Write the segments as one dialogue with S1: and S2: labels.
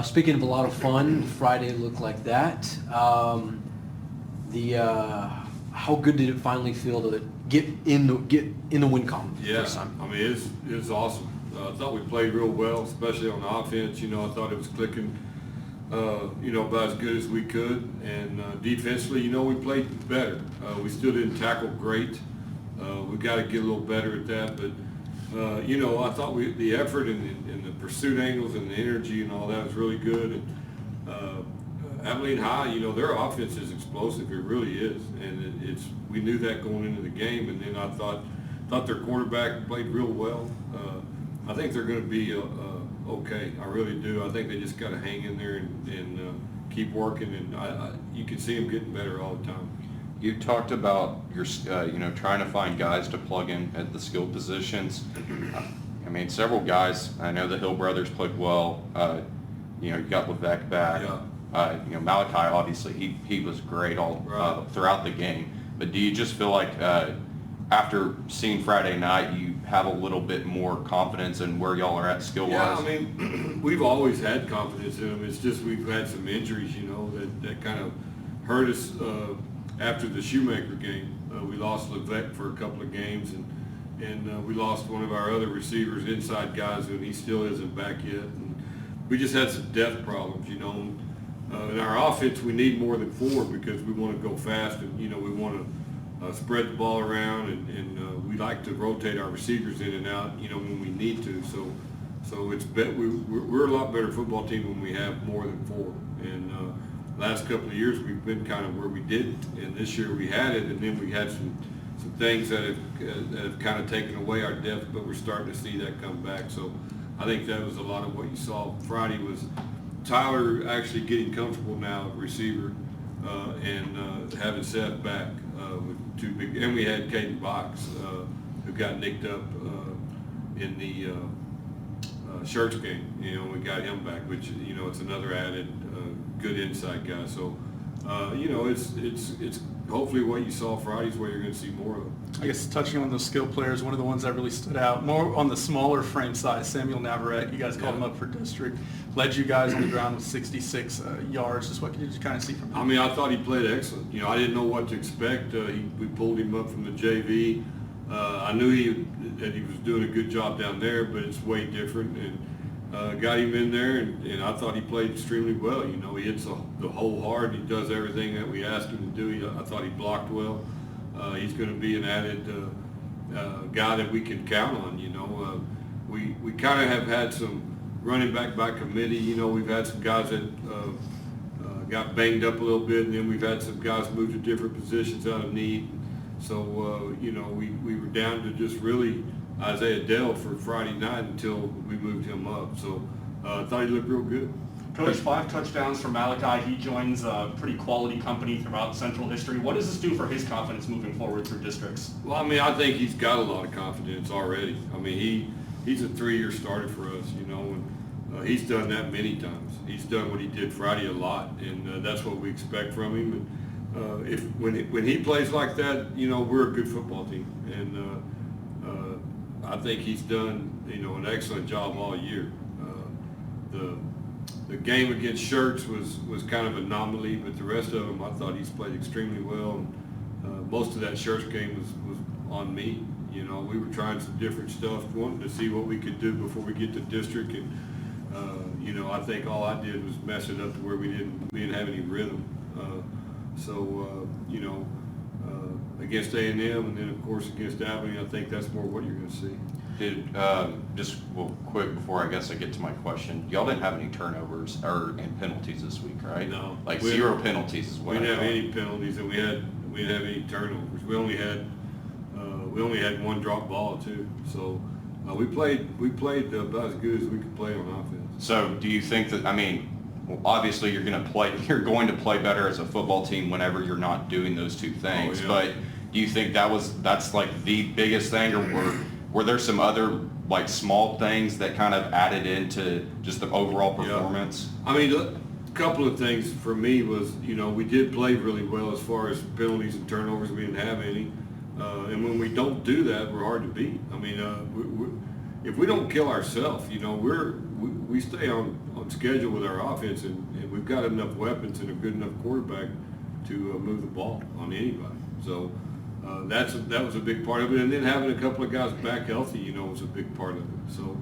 S1: Speaking of a lot of fun, Friday looked like that. How good did it finally feel to get in the win column
S2: Yeah,
S1: first time?
S2: I mean, it's awesome. I thought we played real well, especially on offense. I thought it was clicking, about as good as we could. And defensively, we played better. We still didn't tackle great. We got to get a little better at that. But, I thought the effort and the pursuit angles and the energy and all that was really good. And Abilene High, their offense is explosive. It really is. And we knew that going into the game. And then I thought their quarterback played real well. I think they're going to be okay. I really do. I think they just got to hang in there and keep working. And you can see them getting better all the time.
S3: You talked about your, trying to find guys to plug in at the skill positions. I mean, several guys. I know the Hill brothers played well. You got Levesque back.
S2: Yeah.
S3: Malachi, obviously, he was great all throughout the game. But do you just feel like after seeing Friday night, you have a little bit more confidence in where y'all are at skill-wise?
S2: Yeah, I mean, we've always had confidence in them. It's just we've had some injuries, that kind of hurt us after the Shoemaker game. We lost Levesque for a couple of games, and we lost one of our other receivers, inside guys, and he still isn't back yet. And we just had some depth problems, In our offense, we need more than 4 because we want to go fast, and, we want to spread the ball around, and we like to rotate our receivers in and out, when we need to. So we're a lot better football team when we have more than 4. And last couple of years we've been kind of where we didn't, and this year we had it, and then we had some things that have kind of taken away our depth, but we're starting to see that come back. So I think that was a lot of what you saw Friday was Tyler actually getting comfortable now at receiver and having Seth back with 2 big, and we had Caden Box who got nicked up in the Shirts game. We got him back, which it's another added good inside guy. So it's hopefully what you saw Friday is what you're going to see more of.
S4: I guess touching on those skill players, one of the ones that really stood out, more on the smaller frame size, Samuel Navarrete, you guys called him up for district, led you guys on the ground with 66 yards. Just what did you kind of see from him?
S2: I mean, I thought he played excellent. I didn't know what to expect. We pulled him up from the JV. I knew that he was doing a good job down there, but it's way different. And got him in there, and I thought he played extremely well. He hits the hole hard. He does everything that we asked him to do. I thought he blocked well. He's going to be an added guy that we can count on. We kind of have had some running back by committee. We've had some guys that got banged up a little bit, and then we've had some guys move to different positions out of need. So we were down to just really Isaiah Dell for Friday night until we moved him up. So I thought he looked real good.
S5: Coach, 5 touchdowns for Malachi. He joins a pretty quality company throughout Central history. What does this do for his confidence moving forward through districts?
S2: Well, I mean, I think he's got a lot of confidence already. I mean, he's a 3-year starter for us, and he's done that many times. He's done what he did Friday a lot, and that's what we expect from him. And when he plays like that, we're a good football team, and I think he's done, an excellent job all year. The game against Shirts was kind of an anomaly, but the rest of them I thought he's played extremely well. And most of that Shirts game was on me. We were trying some different stuff, wanting to see what we could do before we get to district, and I think all I did was mess it up to where we didn't have any rhythm. Against A&M, and then of course against Abilene, I think that's more what you're going to see.
S3: Just quick before I guess I get to my question, y'all didn't have any turnovers and penalties this week, right?
S2: No.
S3: Like 0 penalties is what
S2: we didn't
S3: I
S2: have
S3: thought.
S2: any penalties, and we didn't have any turnovers. We only had 1 drop ball too. So we played about as good as we could play on offense.
S3: So do you think that, obviously you're going to play better as a football team whenever you're not doing those 2 things, but do you think that's like the biggest thing, or were there some other like small things that kind of added into just the overall performance?
S2: Yeah. I mean, a couple of things for me was, we did play really well as far as penalties and turnovers. We didn't have any. And when we don't do that, we're hard to beat. I mean, if we don't kill ourselves, you know, we stay on schedule with our offense, and we've got enough weapons and a good enough quarterback to move the ball on anybody. So that was a big part of it, and then having a couple of guys back healthy, you know, was a big part of it. So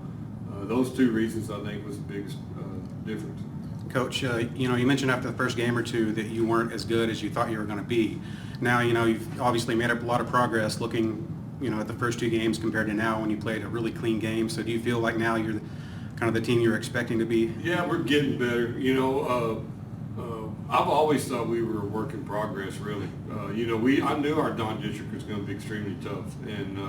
S2: those two reasons, I think, was the biggest difference.
S6: Coach, you know, you mentioned after the first game or two that you weren't as good as you thought you were going to be. Now, you know, you've obviously made up a lot of progress looking, you know, at the first two games compared to now when you played a really clean game. So do you feel like now you're kind of the team you're expecting to be?
S2: Yeah, we're getting better. You know, I've always thought we were a work in progress, really. You know, I knew our non-district was going to be extremely tough, and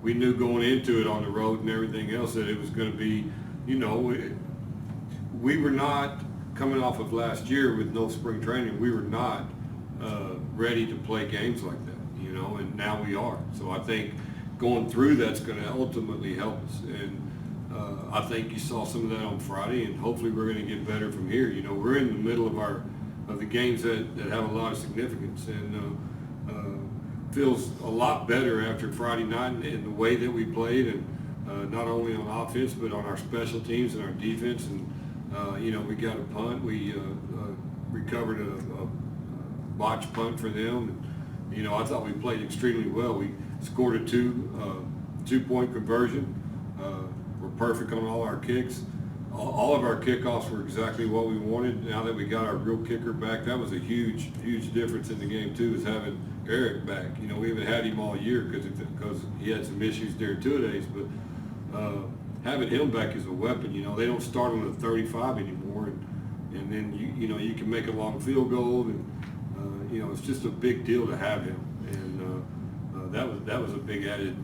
S2: we knew going into it on the road and everything else that it was going to be, you know, we were not coming off of last year with no spring training. We were not ready to play games like that, you know, and now we are. So I think going through that's going to ultimately help us. And I think you saw some of that on Friday, and hopefully we're going to get better from here. You know, we're in the middle of the games that have a lot of significance, and feels a lot better after Friday night and the way that we played, and not only on offense but on our special teams and our defense. And you know, we got a punt. We recovered a botch punt for them. And, you know, I thought we played extremely well. We scored a two-point conversion. We're perfect on all our kicks. All of our kickoffs were exactly what we wanted. Now that we got our real kicker back, that was a huge difference in the game too, is having Eric back. You know, we haven't had him all year because he had some issues during 2 days, but having him back is a weapon. You know, they don't start on the 35 anymore, and then you know, you can make a long field goal, and you know, it's just a big deal to have him, and that was a big added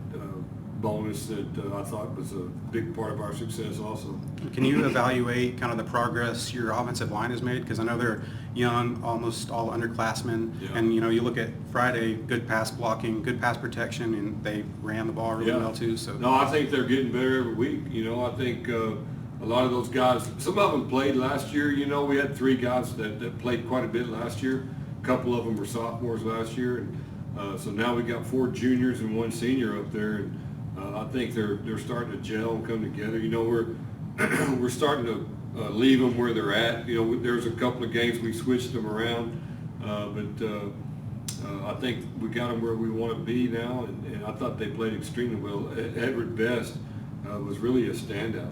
S2: bonus that I thought was a big part of our success also.
S6: Can you evaluate kind of the progress your offensive line has made? Because I know they're young, almost all underclassmen,
S2: Yeah.
S6: and you know, you look at Friday, good pass blocking, good pass protection, and they ran the ball really well too. So
S2: no, I think they're getting better every week. You know, I think a lot of those guys, some of them played last year. You know, we had 3 guys that played quite a bit last year. A couple of them were sophomores last year, and so now we got 4 juniors and 1 senior up there. And I think they're starting to gel and come together. You know, we're starting to leave them where they're at. You know, there's a couple of games we switched them around, but I think we got them where we want to be now, and I thought they played extremely well. Edward Best was really a standout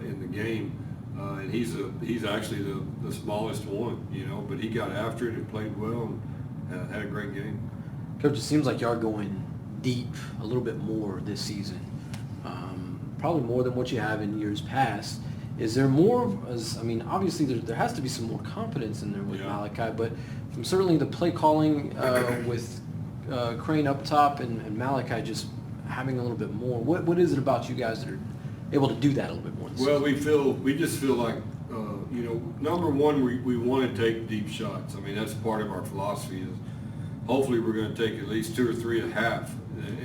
S2: in the game, and he's actually the smallest one, you know, but he got after it and played well and had a great game.
S1: Coach, it seems like you are going deep a little bit more this season, probably more than what you have in years past. Is there more, I mean, obviously there has to be some more confidence in there with Malachi, but from certainly the play calling with Crane up top and Malachi just having a little bit more, what is it about you guys that are able to do that a little bit more this
S2: Well,
S1: season?
S2: we just feel like, you know, number one, we want to take deep shots. I mean, that's part of our philosophy is hopefully we're going to take at least 2 or 3 and a half.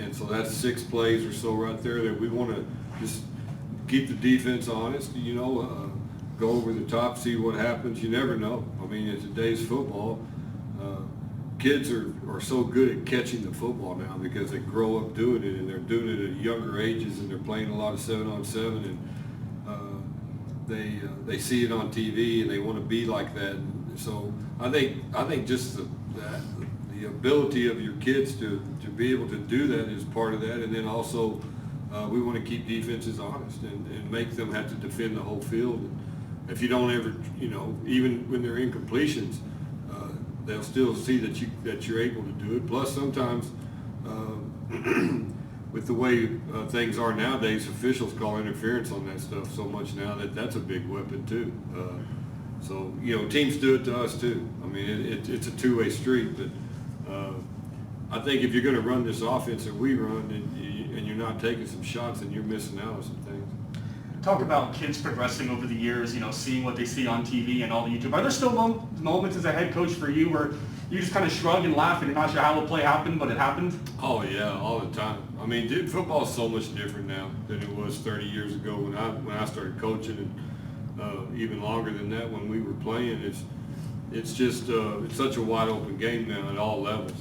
S2: And so that's 6 plays or so right there that we want to just keep the defense honest, you know, go over the top, see what happens. You never know. I mean, in today's football, kids are so good at catching the football now because they grow up doing it, and they're doing it at younger ages, and they're playing a lot of 7-on-7, and they see it on TV and they want to be like that. And so I think just the ability of your kids to be able to do that is part of that, and then also we want to keep defenses honest and make them have to defend the whole field. And if you don't ever, you know, even when they're incompletions, they'll still see that you're able to do it. Plus, sometimes with the way things are nowadays, officials call interference on that stuff so much now that's a big weapon too. So, you know, teams do it to us too. I mean, it's a two-way street, but I think if you're going to run this offense that we run and you're not taking some shots, then you're missing out on some things.
S5: Talk about kids progressing over the years, you know, seeing what they see on TV and all the YouTube. Are there still moments as a head coach for you where you just kind of shrug and laugh and you're not sure how the play happened, but it happened?
S2: Oh yeah, all the time. I mean, dude, football is so much different now than it was 30 years ago when I started coaching, and even longer than that when we were playing. It's just it's such a wide open game now at all levels.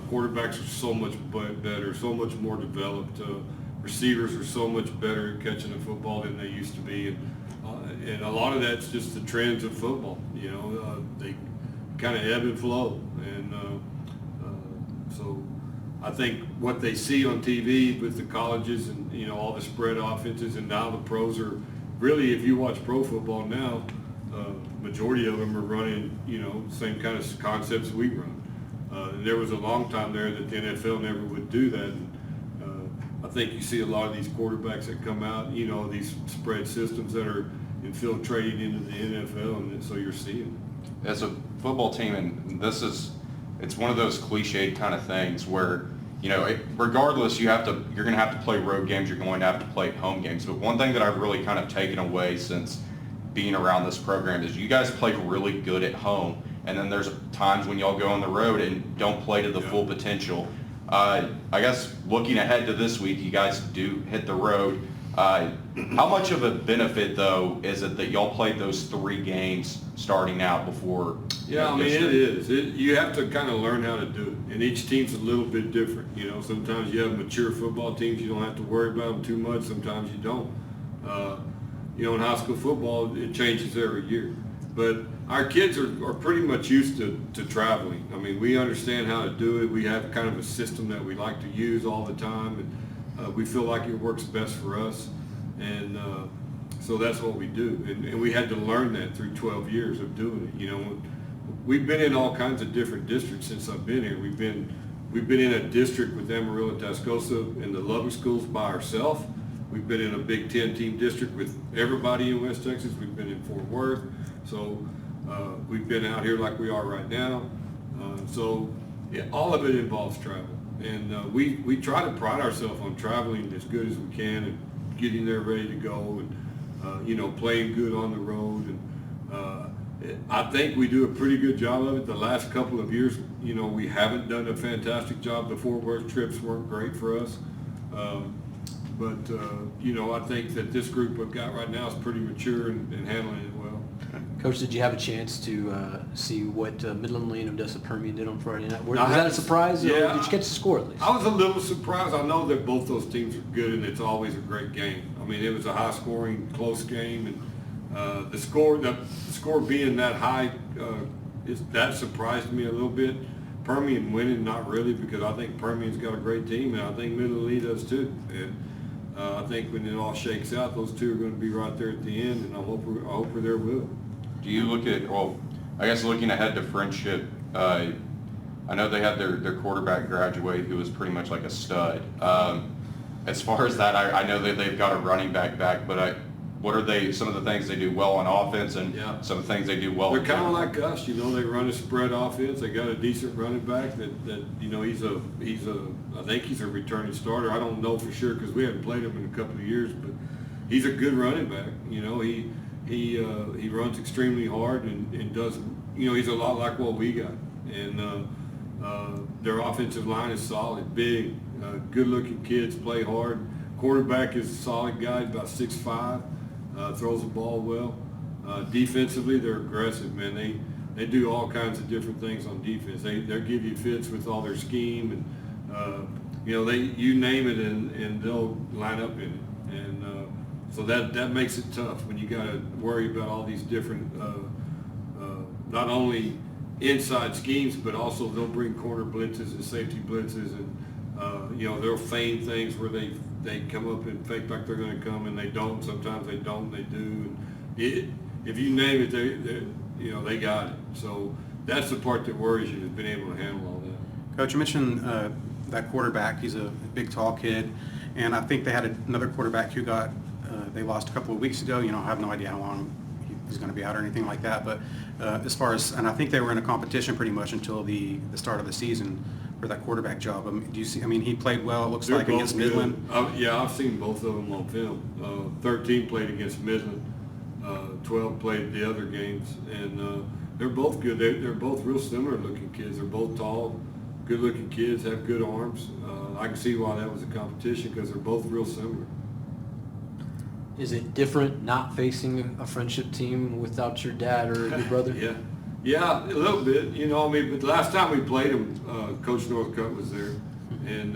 S2: Quarterbacks are so much better, so much more developed. receivers are so much better at catching the football than they used to be, and a lot of that's just the trends of football. You know, they kind of ebb and flow, and so I think what they see on TV with the colleges and, you know, all the spread offenses, and now the pros are really, if you watch pro football now, majority of them are running, you know, same kind of concepts we run. There was a long time there that the NFL never would do that. And, I think you see a lot of these quarterbacks that come out, you know, these spread systems that are infiltrating into the NFL, and so you're seeing it.
S3: As a football team, and it's one of those cliched kind of things where, you know, regardless, you're going to have to play road games, you're going to have to play home games. But one thing that I've really kind of taken away since being around this program is you guys play really good at home, and then there's times when y'all go on the road and don't play to the full potential. I guess looking ahead to this week, you guys do hit the road. How much of a benefit, though, is it that y'all played those 3 games starting out before?
S2: Yeah, I mean, it is. You have to kind of learn how to do it, and each team's a little bit different. You know, sometimes you have mature football teams, you don't have to worry about them too much. Sometimes you don't. You know, in high school football, it changes every year. But our kids are pretty much used to traveling. I mean, we understand how to do it. We have kind of a system that we like to use all the time, and we feel like it works best for us. And so that's what we do. And we had to learn that through 12 years of doing it. You know, we've been in all kinds of different districts since I've been here. We've been in a district with Amarillo, Tascosa, and the Lubbock schools by ourselves. We've been in a Big Ten team district with everybody in West Texas. We've been in Fort Worth. So we've been out here like we are right now. So yeah, all of it involves travel. And we try to pride ourselves on traveling as good as we can and getting there ready to go, and you know, playing good on the road. And I think we do a pretty good job of it. The last couple of years, you know, we haven't done a fantastic job. The Fort Worth trips weren't great for us. But you know, I think that this group we've got right now is pretty mature and handling it well.
S1: Coach, did you have a chance to see what Midland Lane of Odessa Permian did on Friday night? Was that a surprise?
S2: Yeah.
S1: Or did you catch the score at least?
S2: I was a little surprised. I know that both those teams are good, and it's always a great game. I mean, it was a high-scoring, close game, and the score being that high, that surprised me a little bit. Permian winning, not really, because I think Permian's got a great team, and I think Midland Lee does too. And I think when it all shakes out, those two are going to be right there at the end, and I hope we're there with them.
S3: Do you look at, well, I guess looking ahead to Frenship, I know they had their quarterback graduate who was pretty much like a stud. As far as that, I know that they've got a running back, but what are some of the things they do well on offense and some of the things they do well?
S2: They're kind of like us, you know. They run a spread offense. They got a decent running back that you know, I think he's a returning starter. I don't know for sure because we haven't played him in a couple of years, but he's a good running back. You know, he runs extremely hard and does, you know, he's a lot like what we got. And their offensive line is solid, big, good-looking kids, play hard. Quarterback is a solid guy, about 6'5". Throws the ball well. Defensively, they're aggressive, man. They do all kinds of different things on defense. They give you fits with all their scheme, and you know, you name it, and they'll line up in it. And so that makes it tough when you got to worry about all these different, not only inside schemes, but also they'll bring corner blitzes and safety blitzes, and you know, they'll feign things where they come up and fake like they're going to come, and they don't. Sometimes they don't. They do. If you name it, you know, they got it. So that's the part that worries you, is being able to handle all that.
S6: Coach, you mentioned that quarterback. He's a big, tall kid, and I think they had another quarterback who got they lost a couple of weeks ago. You know, I have no idea how long he's going to be out or anything like that. But as far as, and I think they were in a competition pretty much until the start of the season for that quarterback job. Do you see? I mean, he played well. It looks
S2: They're
S6: like against
S2: good.
S6: Midland.
S2: Yeah, I've seen both of them on film. 13 played against Midland. 12 played the other games, and they're both good. They're both real similar looking kids. They're both tall, good looking kids, have good arms. I can see why that was a competition, because they're both real similar.
S1: Is it different not facing a Frenship team without your dad or your brother?
S2: Yeah, a little bit. You know, I mean, but the last time we played them, Coach Northcutt was there, and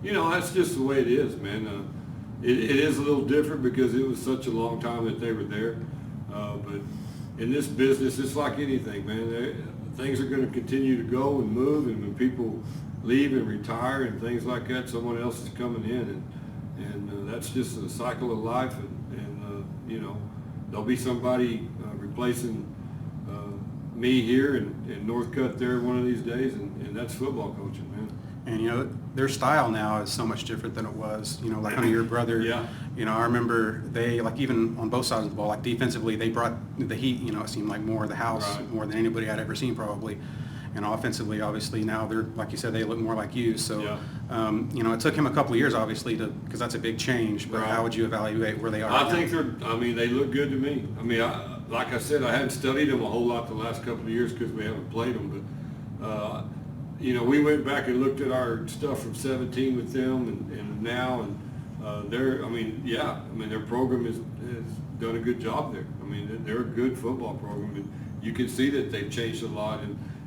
S2: you know, that's just the way it is, man. it is a little different because it was such a long time that they were there. But in this business, it's like anything, man. Things are going to continue to go and move, and when people leave and retire and things like that, someone else is coming in, and that's just a cycle of life. And you know, there'll be somebody replacing me here in Northcutt there one of these days, and that's football coaching, man.
S6: And, you know, their style now is so much different than it was, you know, like under your brother.
S2: Yeah.
S6: You know, I remember they, like even on both sides of the ball, like defensively, they brought the heat, you know, it seemed like more of the house,
S2: Right.
S6: more than anybody I'd ever seen probably. And offensively, obviously, now they're, like you said, they look more like you. So,
S2: Yeah.
S6: you know, it took him a couple of years, obviously, because that's a big change. But
S2: Right.
S6: how would you evaluate where they are
S2: I
S6: now?
S2: think they look good to me. I mean, like I said, I hadn't studied them a whole lot the last couple of years because we haven't played them. But, you know, we went back and looked at our stuff from 17 with them and now, and their program has done a good job there. I mean, they're a good football program, and you can see that they've changed a lot.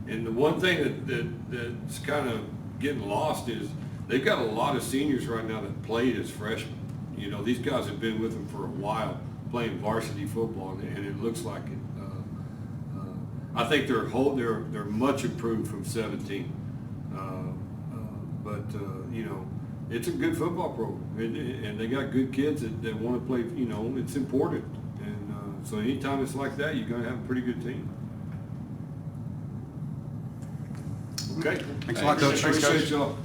S2: And the one thing that's kind of getting lost is they've got a lot of seniors right now that played as freshmen. You know, these guys have been with them for a while, playing varsity football, and it looks like it. I think they're much improved from 17. You know, it's a good football program, and they got good kids that want to play. You know, it's important, and so anytime it's like that, you're going to have a pretty good team. Okay.
S6: Thanks a lot, Coach.
S2: Appreciate y'all.